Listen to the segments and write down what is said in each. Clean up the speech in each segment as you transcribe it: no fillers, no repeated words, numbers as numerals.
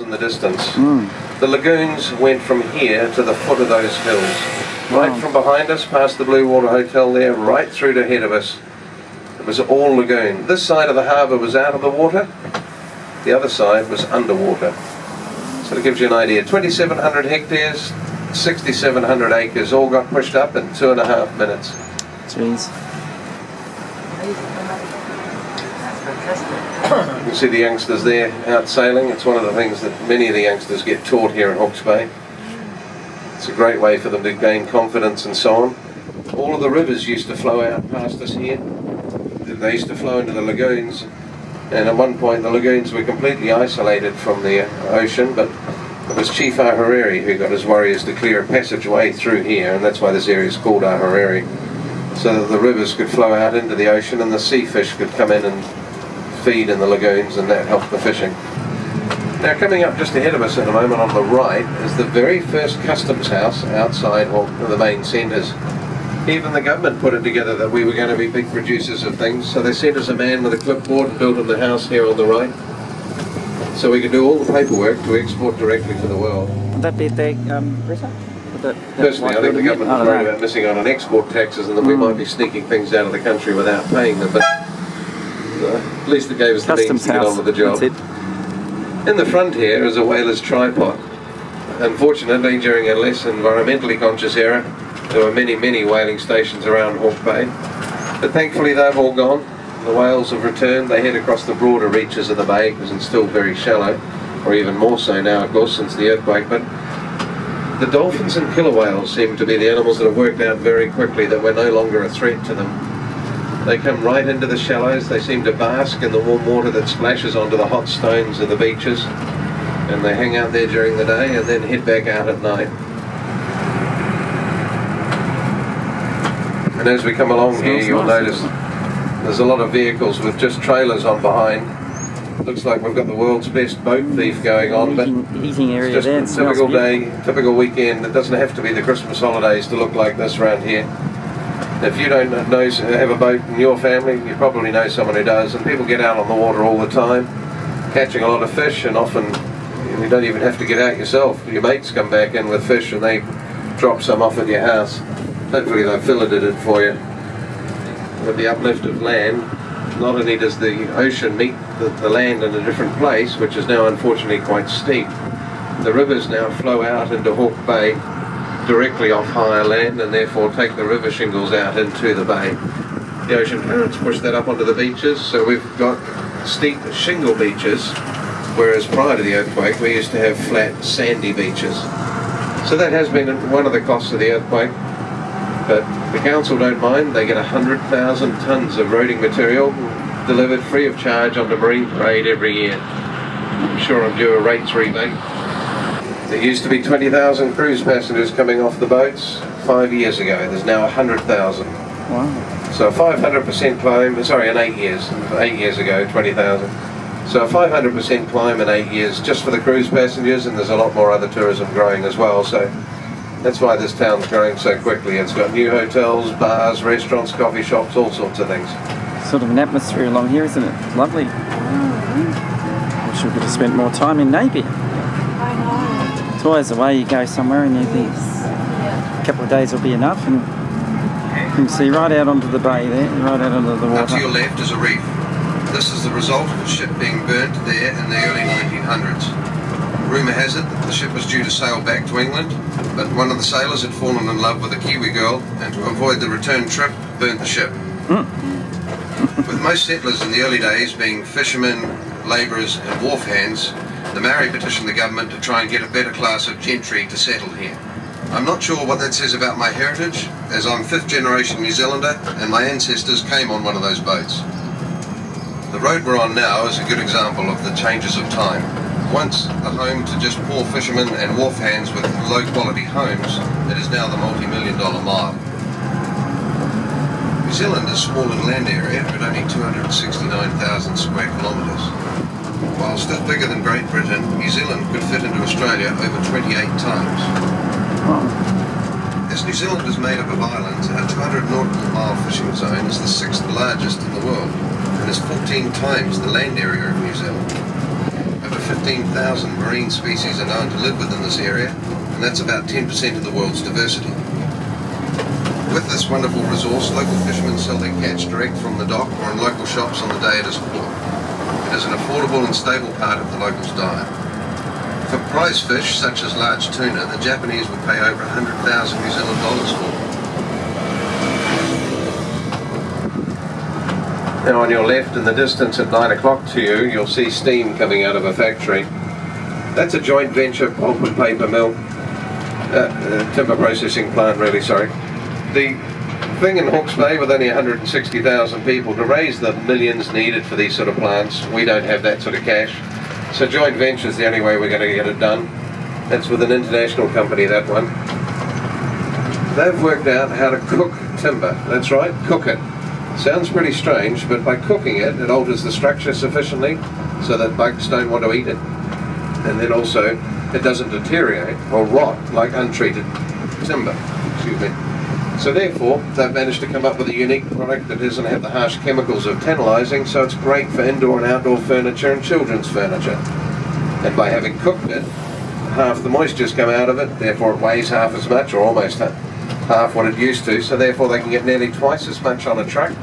in the distance. The lagoons went from here to the foot of those hills. Right from behind us, past the Blue Water Hotel there, right through to ahead of us. It was all lagoon. This side of the harbour was out of the water, the other side was underwater. So it gives you an idea. 2,700 hectares, 6,700 acres, all got pushed up in 2.5 minutes. Jeez. You can see the youngsters there out sailing. It's one of the things that many of the youngsters get taught here in Hawke's Bay. It's a great way for them to gain confidence and so on. All of the rivers used to flow out past us here. They used to flow into the lagoons, and at one point the lagoons were completely isolated from the ocean, but it was Chief Ahuriri who got his warriors to clear a passageway through here, and that's why this area is called Ahuriri, so that the rivers could flow out into the ocean and the sea fish could come in and feed in the lagoons, and that helped the fishing. Now, coming up just ahead of us at the moment on the right is the very first customs house outside the main centres. Even the government put it together that we were going to be big producers of things, so they sent us a man with a clipboard and built him the house here on the right, so we could do all the paperwork to export directly to the world. Would that be the Britta? Personally, I think the government was worried about missing out on export taxes and that we might be sneaking things out of the country without paying them, but at least it gave us the means to get on with the job. In the front here is a whaler's tripod. Unfortunately, during a less environmentally conscious era, there were many whaling stations around Hawke's Bay, but thankfully they've all gone. The whales have returned. They head across the broader reaches of the bay because it's still very shallow, or even more so now, of course, since the earthquake. But the dolphins and killer whales seem to be the animals that have worked out very quickly that we're no longer a threat to them. They come right into the shallows. They seem to bask in the warm water that splashes onto the hot stones of the beaches, and they hang out there during the day and then head back out at night. And as we come along here, you'll notice there's a lot of vehicles with just trailers on behind. Looks like we've got the world's best boat thief going on, but it's just a typical day, typical weekend. It doesn't have to be the Christmas holidays to look like this around here. If you don't have a boat in your family, you probably know someone who does, and people get out on the water all the time, catching a lot of fish, and often you don't even have to get out yourself. Your mates come back in with fish and they drop some off at your house. Hopefully they've filleted it for you. With the uplift of land, not only does the ocean meet the land in a different place, which is now unfortunately quite steep, the rivers now flow out into Hawke's Bay directly off higher land and therefore take the river shingles out into the bay. The ocean currents push that up onto the beaches, so we've got steep shingle beaches, whereas prior to the earthquake we used to have flat sandy beaches. So that has been one of the costs of the earthquake, but the council don't mind. They get 100,000 tonnes of roading material delivered free of charge onto Marine Parade every year. I'm sure I'm due a rates rebate. There used to be 20,000 cruise passengers coming off the boats 5 years ago. There's now 100,000. Wow. So a 500% climb, sorry, in 8 years. 8 years ago, 20,000. So a 500% climb in 8 years just for the cruise passengers, and there's a lot more other tourism growing as well. So that's why this town's growing so quickly. It's got new hotels, bars, restaurants, coffee shops, all sorts of things. Sort of an atmosphere along here, isn't it? Lovely. Wish we could have spent more time in Napier. I know. It's always the way you go somewhere and you think a couple of days will be enough, and you can see right out onto the bay there, right out onto the water. Up to your left is a reef. This is the result of a ship being burnt there in the early 1900s. Rumour has it that the ship was due to sail back to England, but one of the sailors had fallen in love with a Kiwi girl, and to avoid the return trip, burnt the ship. With most settlers in the early days being fishermen, labourers and wharf hands, the Maori petitioned the government to try and get a better class of gentry to settle here. I'm not sure what that says about my heritage, as I'm 5th generation New Zealander and my ancestors came on one of those boats. The road we're on now is a good example of the changes of time. Once a home to just poor fishermen and wharf hands with low quality homes, it is now the multi-million-dollar mile. New Zealand is small in land area, but only 269,000 square kilometres. While still bigger than Great Britain, New Zealand could fit into Australia over 28 times. As New Zealand is made up of islands, our 200 nautical mile fishing zone is the 6th largest in the world, and is 14 times the land area of New Zealand. Over 50 15,000 marine species are known to live within this area, and that's about 10% of the world's diversity. With this wonderful resource, local fishermen sell their catch direct from the dock or in local shops on the day it is caught. It is an affordable and stable part of the locals' diet. For prize fish, such as large tuna, the Japanese will pay over 100,000 New Zealand dollars for. Now on your left in the distance at 9 o'clock to you, you'll see steam coming out of a factory. That's a joint venture pulp and paper mill, timber processing plant really, sorry. The thing in Hawke's Bay with only 160,000 people, to raise the millions needed for these sort of plants, we don't have that sort of cash. So joint venture is the only way we're going to get it done. That's with an international company, that one. They've worked out how to cook timber, that's right, cook it. Sounds pretty strange, but by cooking it, it alters the structure sufficiently so that bugs don't want to eat it. And then also, it doesn't deteriorate or rot like untreated timber. Excuse me. So therefore, they've managed to come up with a unique product that doesn't have the harsh chemicals of tantalising, so it's great for indoor and outdoor furniture and children's furniture. And by having cooked it, half the moisture's come out of it, therefore it weighs half as much, or almost half what it used to, so therefore they can get nearly twice as much on a truck.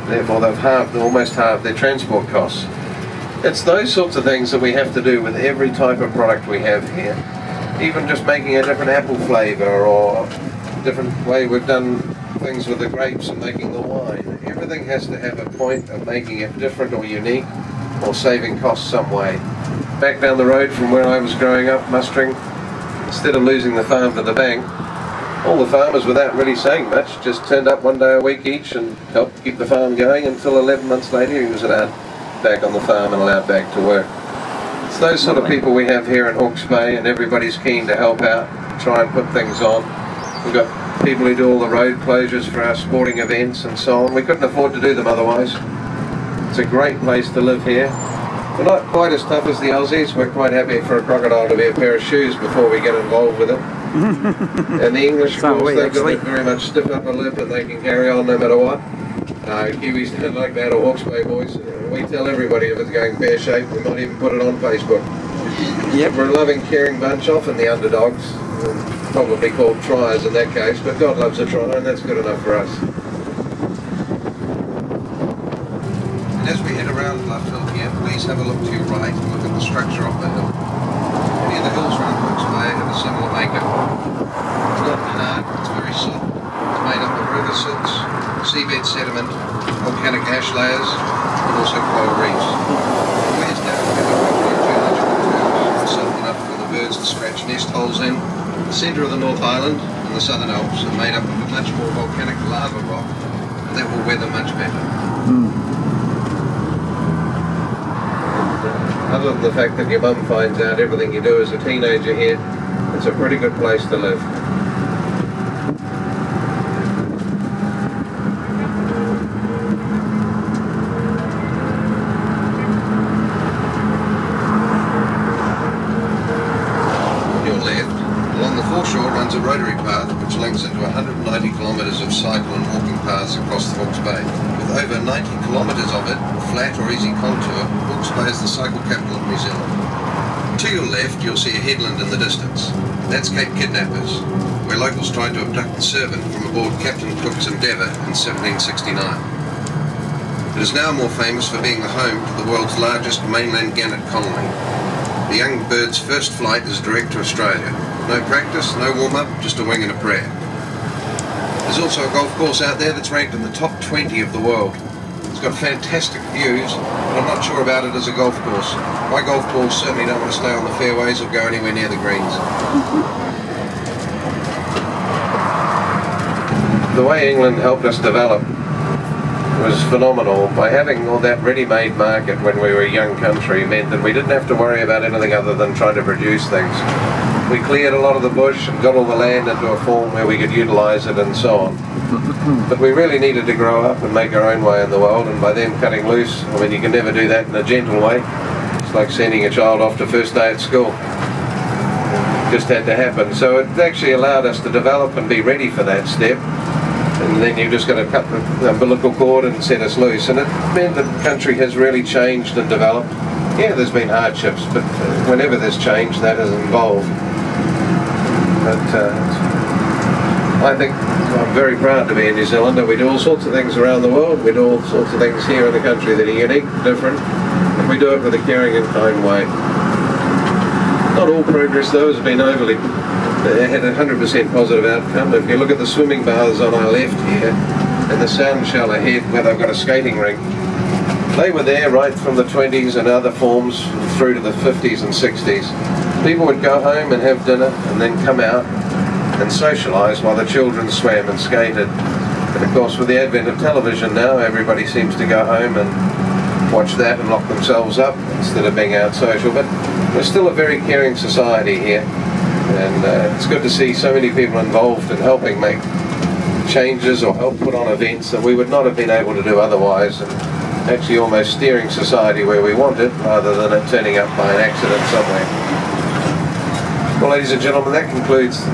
Therefore they've almost halved their transport costs. It's those sorts of things that we have to do with every type of product we have here. Even just making a different apple flavour or different way we've done things with the grapes and making the wine. Everything has to have a point of making it different or unique or saving costs some way. Back down the road from where I was growing up mustering, instead of losing the farm to the bank, all the farmers without really saying much just turned up one day a week each and helped keep the farm going until 11 months later he was allowed back on the farm and allowed back to work. It's those sort of people we have here in Hawke's Bay, and everybody's keen to help out, try and put things on. We've got people who do all the road closures for our sporting events and so on. We couldn't afford to do them otherwise. It's a great place to live here. We're not quite as tough as the Aussies. We're quite happy for a crocodile to be a pair of shoes before we get involved with it. And the English, of course, they've got it very much stiff upper lip and they can carry on no matter what. Kiwis don't like that, or Hawke's Bay boys. We tell everybody if it's going pear-shaped, we might even put it on Facebook. Yep. We're a loving, caring bunch, often the underdogs, probably called triers in that case, but God loves a trier and that's good enough for us. And as we head around Bluff Hill here, please have a look to your right and look at the structure of the hill. Many of the hills around Hawke's Bay have a similar makeup. It's not hard, it's very soft. It's made up of river silts, seabed sediment, volcanic ash layers, and also coral reefs. Where's down with a geological curve, soft enough for the birds to scratch nest holes in. The centre of the North Island and the Southern Alps are made up of a much more volcanic lava rock, and that will weather much better. Other than the fact that your mum finds out everything you do as a teenager here, it's a pretty good place to live. A rotary path which links into 190 kilometres of cycle and walking paths across the Hawke's Bay. With over 90 kilometres of it, flat or easy contour, Hawke's Bay is the cycle capital of New Zealand. To your left you'll see a headland in the distance. That's Cape Kidnappers, where locals tried to abduct the servant from aboard Captain Cook's Endeavour in 1769. It is now more famous for being the home to the world's largest mainland gannet colony. The young bird's first flight is direct to Australia. No practice, no warm-up, just a wing and a prayer. There's also a golf course out there that's ranked in the top 20 of the world. It's got fantastic views, but I'm not sure about it as a golf course. My golf balls certainly don't want to stay on the fairways or go anywhere near the greens. The way England helped us develop was phenomenal. By having all that ready-made market when we were a young country meant that we didn't have to worry about anything other than trying to produce things. We cleared a lot of the bush and got all the land into a form where we could utilise it and so on. But we really needed to grow up and make our own way in the world, and by them cutting loose, I mean, you can never do that in a gentle way. It's like sending a child off to first day at school. It just had to happen. So it actually allowed us to develop and be ready for that step. And then you've just got to cut the umbilical cord and set us loose. And it meant that the country has really changed and developed. Yeah, there's been hardships, but whenever there's change, that is involved. But I think I'm very proud to be a New Zealander. We do all sorts of things around the world. We do all sorts of things here in the country that are unique, different, and we do it with a caring and kind way. Not all progress, though, has been overly had a 100% positive outcome. If you look at the swimming baths on our left here, and the sand shell ahead where they've got a skating rink, they were there right from the 20s and other forms through to the 50s and 60s. People would go home and have dinner and then come out and socialise while the children swam and skated. And of course, with the advent of television now, everybody seems to go home and watch that and lock themselves up instead of being out social. But we're still a very caring society here, and it's good to see so many people involved in helping make changes or help put on events that we would not have been able to do otherwise, and actually almost steering society where we want it rather than it turning up by an accident somewhere. Well, ladies and gentlemen, that concludes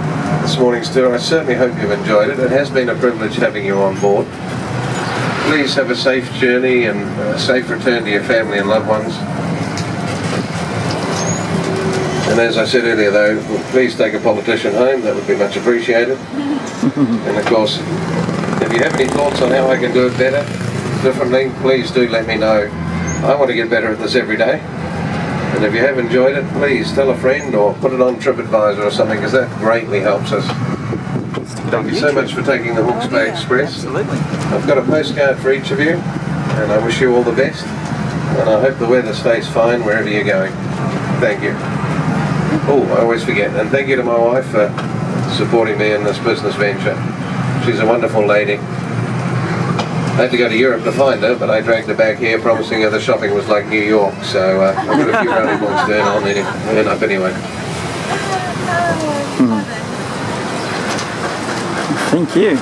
this morning's tour. I certainly hope you've enjoyed it. It has been a privilege having you on board. Please have a safe journey and a safe return to your family and loved ones. And as I said earlier, though, please take a politician home. That would be much appreciated. And of course, if you have any thoughts on how I can do it better, differently, please do let me know. I want to get better at this every day. And if you have enjoyed it, please tell a friend or put it on TripAdvisor or something, because that greatly helps us. Thank you so much for taking the Hawke's Bay Express. Absolutely. I've got a postcard for each of you, and I wish you all the best. And I hope the weather stays fine wherever you're going. Thank you. Oh, I always forget. And thank you to my wife for supporting me in this business venture. She's a wonderful lady. I had to go to Europe to find her, but I dragged her back here, promising her the shopping was like New York. So I've got a few brownie points to earn up anyway. Thank you.